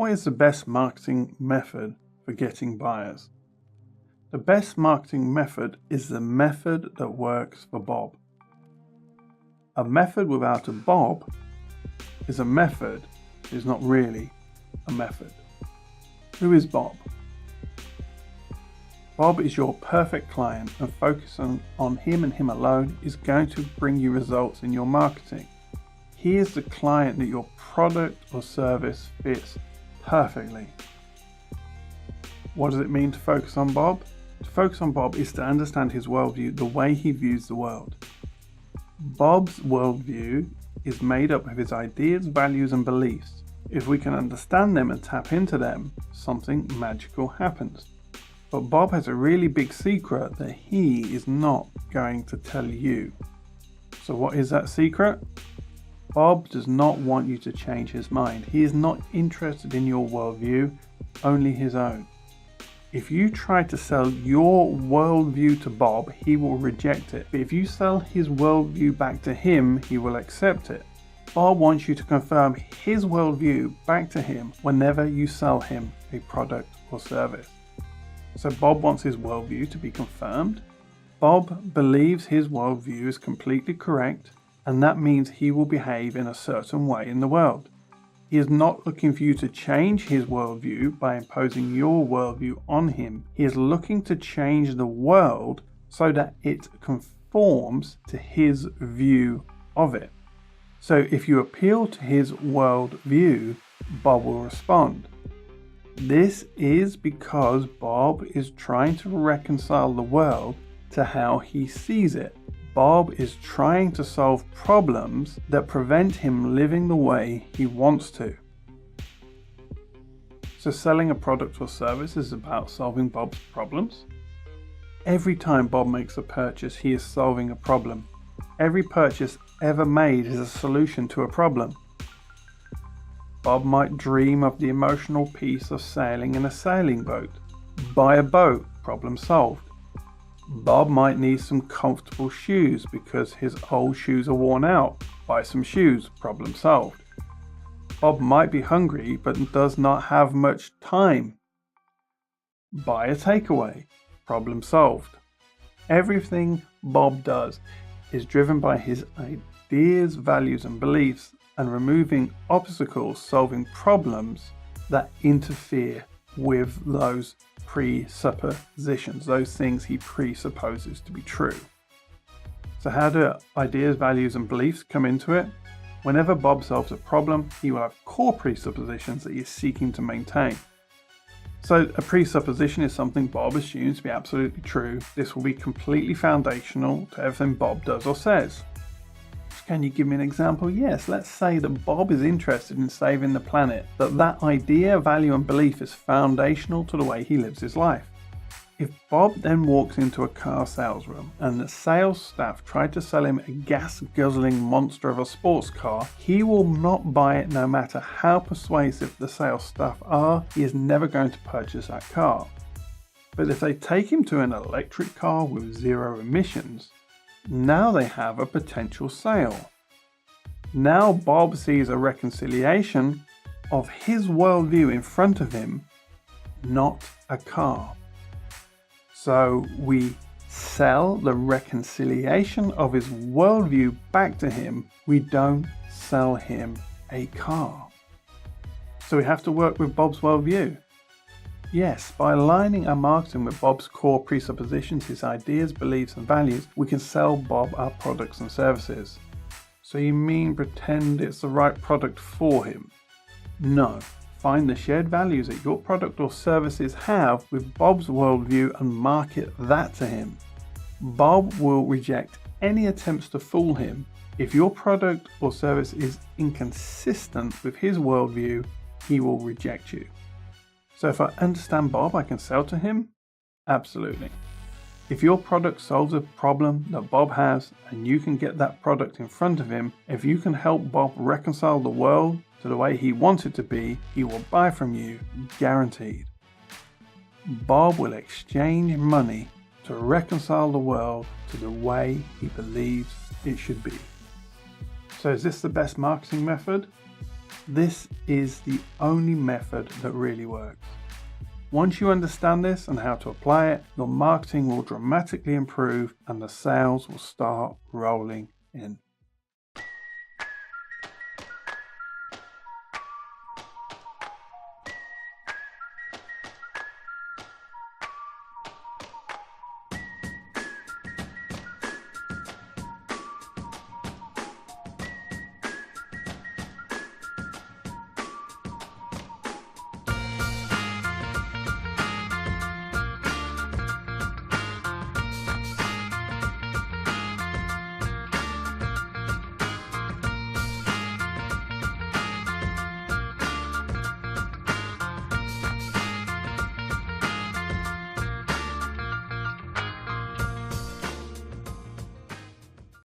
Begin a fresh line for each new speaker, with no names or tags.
What is the best marketing method for getting buyers? The best marketing method is the method that works for Bob. A method without a Bob is a method, is not really a method. Who is Bob? Bob is your perfect client, and focusing on him and him alone is going to bring you results in your marketing. He is the client that your product or service fits perfectly. What does it mean to focus on Bob? To focus on Bob is to understand his worldview, the way he views the world. Bob's worldview is made up of his ideas, values, and beliefs. If we can understand them and tap into them, something magical happens. But Bob has a really big secret that he is not going to tell you. So what is that secret? Bob does not want you to change his mind. He is not interested in your worldview, only his own. If you try to sell your worldview to Bob, he will reject it. But if you sell his worldview back to him, he will accept it. Bob wants you to confirm his worldview back to him whenever you sell him a product or service. So Bob wants his worldview to be confirmed. Bob believes his worldview is completely correct, and that means he will behave in a certain way in the world. He is not looking for you to change his worldview by imposing your worldview on him. He is looking to change the world so that it conforms to his view of it. So if you appeal to his worldview, Bob will respond. This is because Bob is trying to reconcile the world to how he sees it. Bob is trying to solve problems that prevent him living the way he wants to. So selling a product or service is about solving Bob's problems. Every time Bob makes a purchase, he is solving a problem. Every purchase ever made is a solution to a problem. Bob might dream of the emotional peace of sailing in a sailing boat. Buy a boat, problem solved. Bob might need some comfortable shoes because his old shoes are worn out. Buy some shoes, problem solved. Bob might be hungry but does not have much time. Buy a takeaway, problem solved. Everything Bob does is driven by his ideas, values, and beliefs, and removing obstacles, solving problems that interfere with those presuppositions, those things he presupposes to be true. So how do ideas, values, and beliefs come into it? Whenever Bob solves a problem, he will have core presuppositions that he is seeking to maintain. So a presupposition is something Bob assumes to be absolutely true. This will be completely foundational to everything Bob does or says. Can you give me an example? Yes, let's say that Bob is interested in saving the planet, that idea, value, and belief is foundational to the way he lives his life. If Bob then walks into a car sales room and the sales staff try to sell him a gas-guzzling monster of a sports car, he will not buy it no matter how persuasive the sales staff are. He is never going to purchase that car. But if they take him to an electric car with zero emissions, now they have a potential sale. Now Bob sees a reconciliation of his worldview in front of him, not a car. So we sell the reconciliation of his worldview back to him. We don't sell him a car. So we have to work with Bob's worldview. Yes, by aligning our marketing with Bob's core presuppositions, his ideas, beliefs, and values, we can sell Bob our products and services. So you mean pretend it's the right product for him? No. Find the shared values that your product or services have with Bob's worldview and market that to him. Bob will reject any attempts to fool him. If your product or service is inconsistent with his worldview, he will reject you. So if I understand Bob, I can sell to him? Absolutely. If your product solves a problem that Bob has and you can get that product in front of him, if you can help Bob reconcile the world to the way he wants it to be, he will buy from you, guaranteed. Bob will exchange money to reconcile the world to the way he believes it should be. So is this the best marketing method? This is the only method that really works. Once you understand this and how to apply it, your marketing will dramatically improve and the sales will start rolling in.